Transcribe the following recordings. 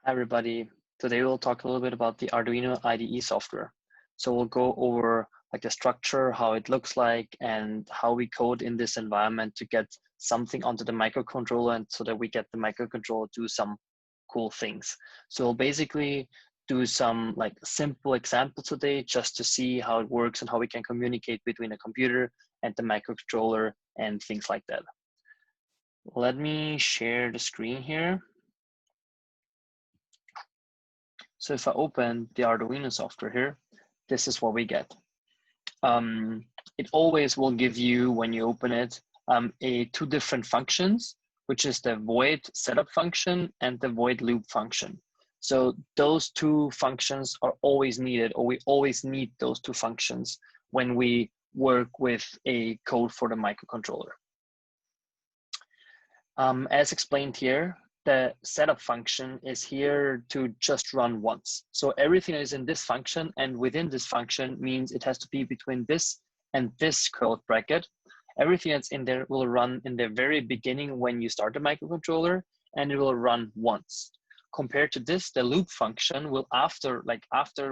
Hi everybody. Today we'll talk a little bit about the Arduino IDE software. So we'll go over like the structure, how it looks like, and how we code in this environment to get something onto the microcontroller and so that we get the microcontroller to do some cool things. So we'll basically do some like simple examples today just to see how it works and how we can communicate between a computer and the microcontroller and things like that. Let me share the screen here. So if I open the Arduino software here, this is what we get. It always will give you, when you open it, two different functions, which is the void setup function and the void loop function. So those two functions are always needed, or we always need those two functions when we work with a code for the microcontroller. As explained here, the setup function is here to just run once. So everything is in this function, and within this function means it has to be between this and this code bracket. Everything that's in there will run in the very beginning when you start the microcontroller, and it will run once. Compared to this, the loop function will after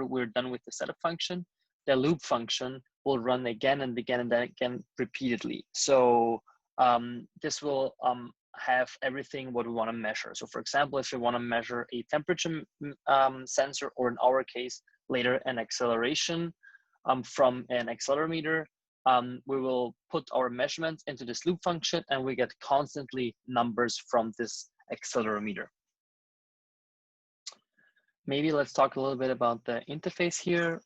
we're done with the setup function, the loop function will run again and again and again repeatedly. So this will have everything what we want to measure. So for example, if we want to measure a temperature sensor, or in our case, later an acceleration from an accelerometer, we will put our measurements into this loop function and we get constantly numbers from this accelerometer. Maybe let's talk a little bit about the interface here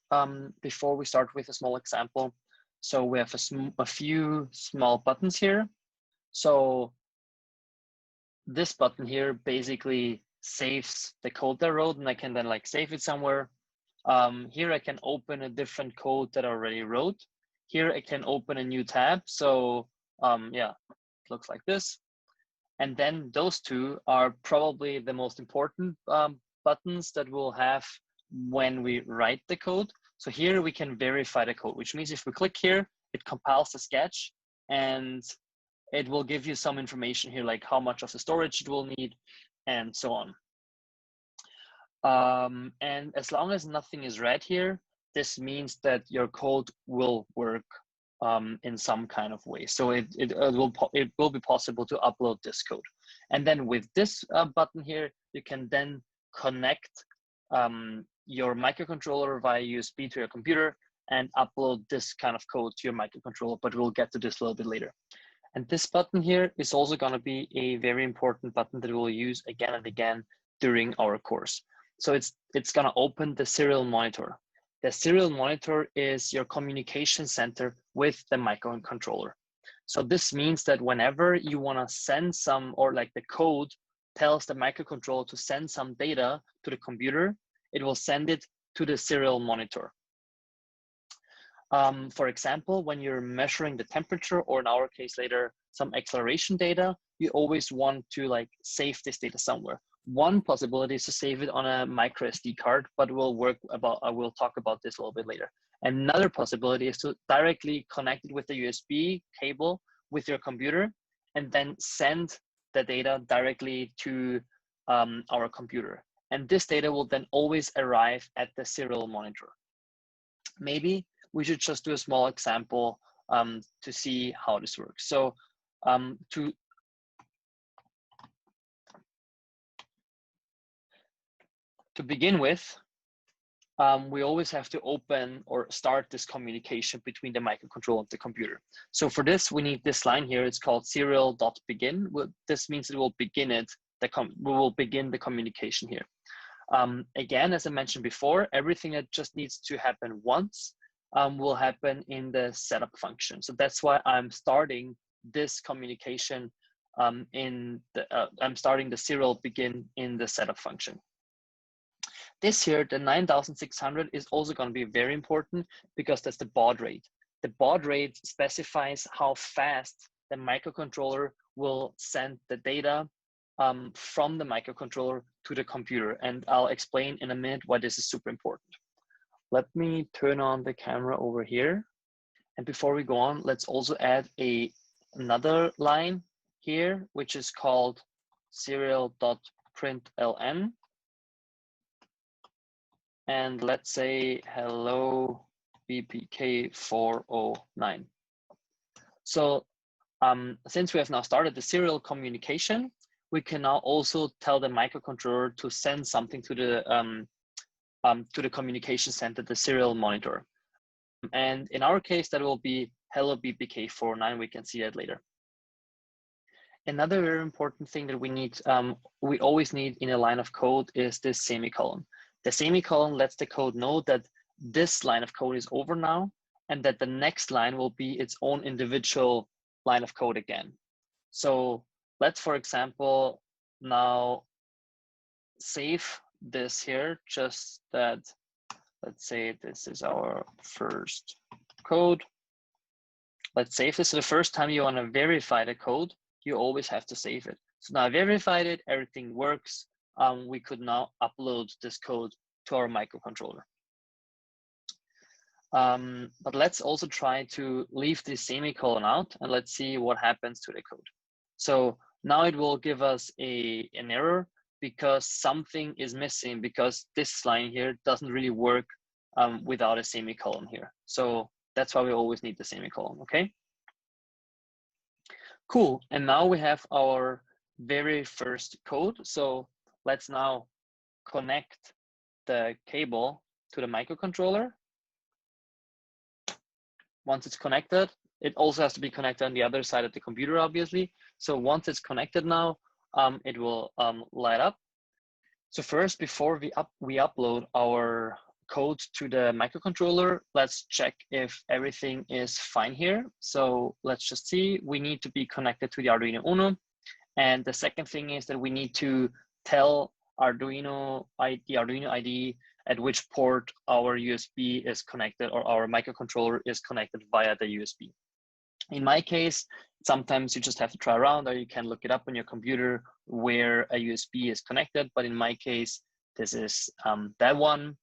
before we start with a small example. So we have a few small buttons here. So this button here basically saves the code that I wrote, and I can then like save it somewhere. Here I can open a different code that I already wrote. Here I can open a new tab. So yeah, it looks like this. And then those two are probably the most important buttons that we'll have when we write the code. So here we can verify the code, which means if we click here, it compiles the sketch and it will give you some information here, like how much of the storage it will need and so on. And as long as nothing is read here, this means that your code will work in some kind of way. So it will be possible to upload this code. And then with this button here, you can then connect your microcontroller via USB to your computer and upload this kind of code to your microcontroller, but we'll get to this a little bit later. And this button here is also going to be a very important button that we'll use again and again during our course. So it's going to open the serial monitor. The serial monitor is your communication center with the microcontroller. So this means that whenever you want to send some, or like the code tells the microcontroller to send some data to the computer, it will send it to the serial monitor. For example, when you're measuring the temperature, or in our case later, some acceleration data, you always want to like save this data somewhere. One possibility is to save it on a micro SD card, but I will talk about this a little bit later. Another possibility is to directly connect it with the USB cable with your computer and then send the data directly to our computer. And this data will then always arrive at the serial monitor. Maybe we should just do a small example to see how this works. So to begin with, we always have to open or start this communication between the microcontroller and the computer. So for this, we need this line here. It's called serial.begin. This means it will begin it. We will begin the communication here. Again, as I mentioned before, everything that just needs to happen once will happen in the setup function. So that's why I'm starting this communication I'm starting the serial begin in the setup function. This here, the 9600, is also going to be very important because that's the baud rate. The baud rate specifies how fast the microcontroller will send the data from the microcontroller to the computer. And I'll explain in a minute why this is super important. Let me turn on the camera over here. And before we go on, let's also add another line here, which is called serial.println. and let's say hello BPK 409. So since we have now started the serial communication, we can now also tell the microcontroller to send something to the communication center, the serial monitor. And in our case, that will be hello BPK 409. We can see that later. Another very important thing that we need, we always need in a line of code is this semicolon. The semicolon lets the code know that this line of code is over now, and that the next line will be its own individual line of code again. So let's, for example, now save this here, just that, let's say this is our first code. Let's save this. So the first time you want to verify the code, you always have to save it. So now I verified it, everything works. We could now upload this code to our microcontroller. But let's also try to leave this semicolon out, and let's see what happens to the code. So now it will give us an error because something is missing, because this line here doesn't really work without a semicolon here. So that's why we always need the semicolon, okay? Cool, and now we have our very first code. So let's now connect the cable to the microcontroller. Once it's connected, it also has to be connected on the other side of the computer, obviously. So once it's connected now, it will light up. So first, before we upload our code to the microcontroller, let's check if everything is fine here. So let's just see, we need to be connected to the Arduino Uno. And the second thing is that we need to tell the Arduino IDE at which port our USB is connected, or our microcontroller is connected via the USB. In my case, sometimes you just have to try around, or you can look it up on your computer where a USB is connected. But in my case, this is that one.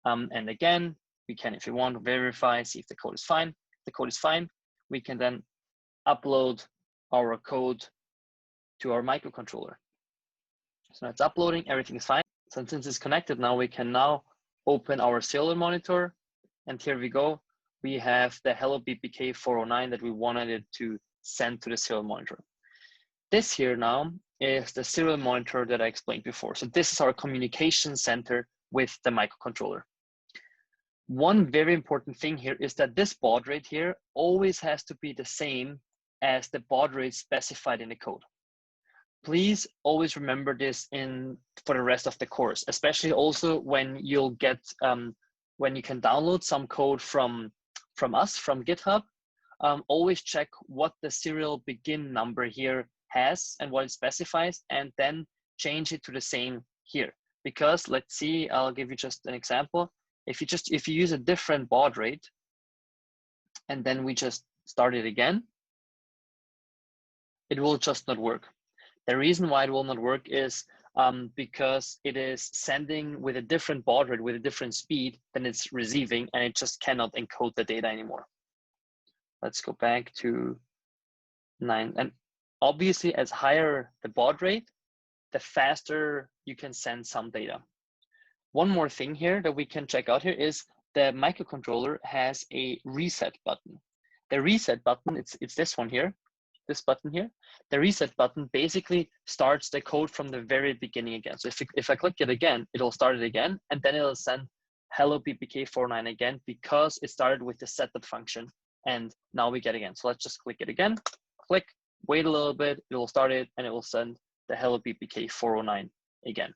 And again, we can, if you want, verify, see if the code is fine. If the code is fine, we can then upload our code to our microcontroller. So it's uploading, everything is fine. So since it's connected now, we can now open our serial monitor. And here we go. We have the hello BPK 409 that we wanted it to send to the serial monitor. This here now is the serial monitor that I explained before. So this is our communication center with the microcontroller. One very important thing here is that this baud rate here always has to be the same as the baud rate specified in the code. Please always remember this for the rest of the course, especially also when you'll get, when you can download some code from us, from GitHub. Always check what the serial begin number here has and what it specifies, and then change it to the same here. Because let's see, I'll give you just an example. If you use a different baud rate, and then we just start it again, it will just not work. The reason why it will not work is because it is sending with a different baud rate, with a different speed than it's receiving, and it just cannot encode the data anymore. Let's go back to 9. And obviously, as higher the baud rate, the faster you can send some data. One more thing here that we can check out here is the microcontroller has a reset button. The reset button, it's this one here, this button here. The reset button basically starts the code from the very beginning again. So if I click it again, it'll start it again, and then it'll send hello BPK 409 again, because it started with the setup function, and now we get again. So let's just click it again, click, wait a little bit, it will start it, and it will send the hello BPK 409 again.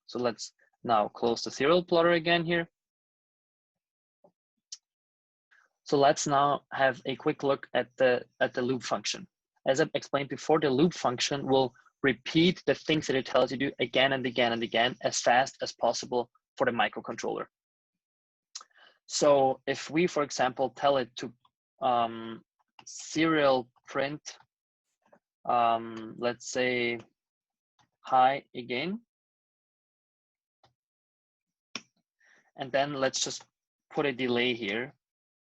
So let's now close the serial plotter again here. So let's now have a quick look at the loop function. As I explained before, the loop function will repeat the things that it tells you to do again and again and again as fast as possible for the microcontroller. So if we, for example, tell it to serial print, let's say hi again, and then let's just put a delay here.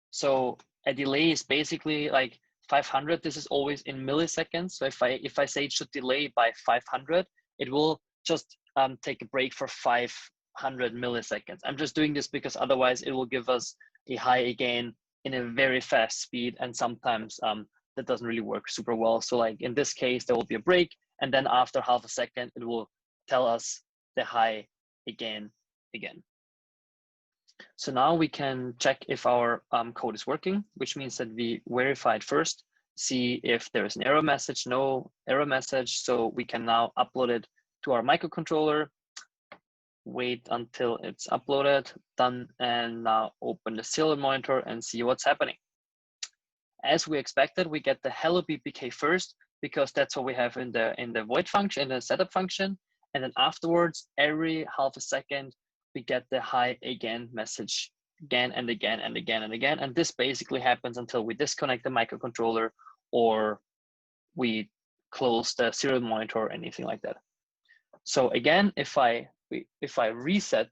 So a delay is basically like 500. This is always in milliseconds. So if I say it should delay by 500, it will just take a break for 5 100 milliseconds. I'm just doing this because otherwise it will give us a high again in a very fast speed, and sometimes that doesn't really work super well. So like in this case, there will be a break, and then after half a second, it will tell us the high again. So now we can check if our code is working, which means that we verify it first, see if there is an error message, no error message. So we can now upload it to our microcontroller, wait until it's uploaded, done, and now open the serial monitor and see what's happening. As we expected, we get the hello BPK first, because that's what we have in the void function, in the setup function. And then afterwards, every half a second, we get the hi again message again and again and again and again. And this basically happens until we disconnect the microcontroller or we close the serial monitor or anything like that. So again, if I reset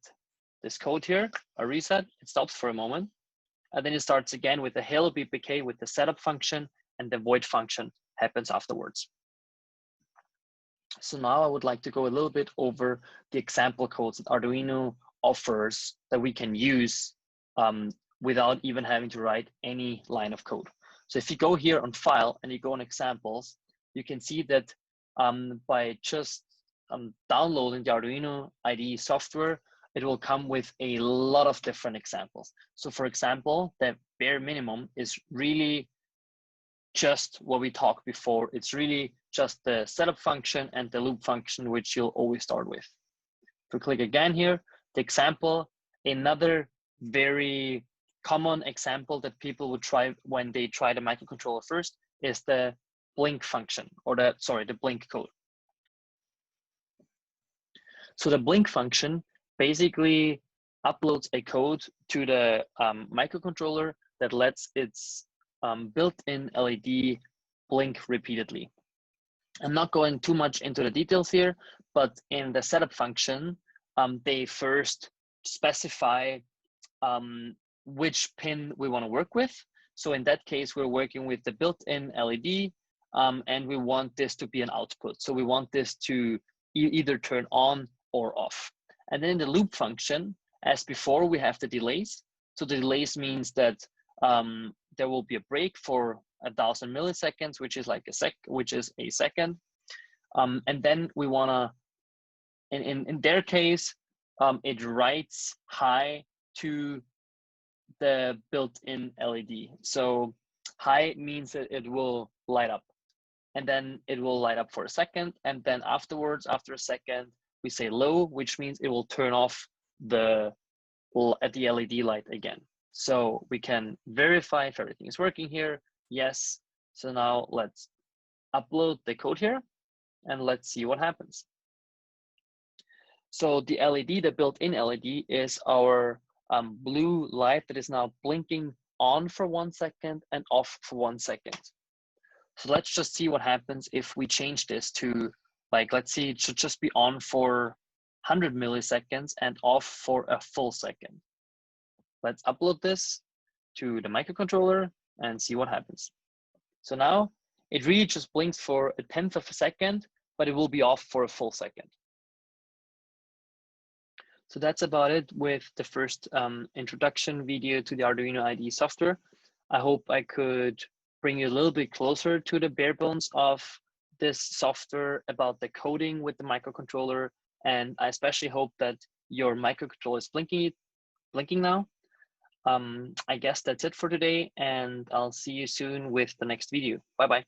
this code here, a reset, it stops for a moment, and then it starts again with the hello BPK with the setup function, and the void function happens afterwards. So now I would like to go a little bit over the example codes that Arduino offers that we can use without even having to write any line of code. So if you go here on File and you go on Examples, you can see that by just downloading the Arduino IDE software, it will come with a lot of different examples. So for example, the bare minimum is really just what we talked before. It's really just the setup function and the loop function, which you'll always start with. If we click again here, the example, another very common example that people would try when they try the microcontroller first is the blink function, or the blink code. So the blink function basically uploads a code to the microcontroller that lets its built-in LED blink repeatedly. I'm not going too much into the details here, but in the setup function, they first specify which pin we want to work with. So in that case, we're working with the built-in LED, and we want this to be an output. So we want this to either turn on or off. And then in the loop function, as before, we have the delays. So the delays means that there will be a break for 1,000 milliseconds, which is like a second. And then we wanna, in their case, it writes high to the built-in LED. So high means that it will light up, and then it will light up for a second. And then afterwards, after a second, we say low, which means it will turn off the LED light again. So we can verify if everything is working here. Yes. So now let's upload the code here and let's see what happens. So the LED, the built-in LED, is our blue light that is now blinking on for 1 second and off for 1 second. So let's just see what happens if we change this to, like, let's see, it should just be on for 100 milliseconds and off for a full second. Let's upload this to the microcontroller and see what happens. So now it really just blinks for 1/10 of a second, but it will be off for a full second. So that's about it with the first introduction video to the Arduino IDE software. I hope I could bring you a little bit closer to the bare bones of this software about the coding with the microcontroller. And I especially hope that your microcontroller is blinking now. I guess that's it for today, and I'll see you soon with the next video. Bye-bye.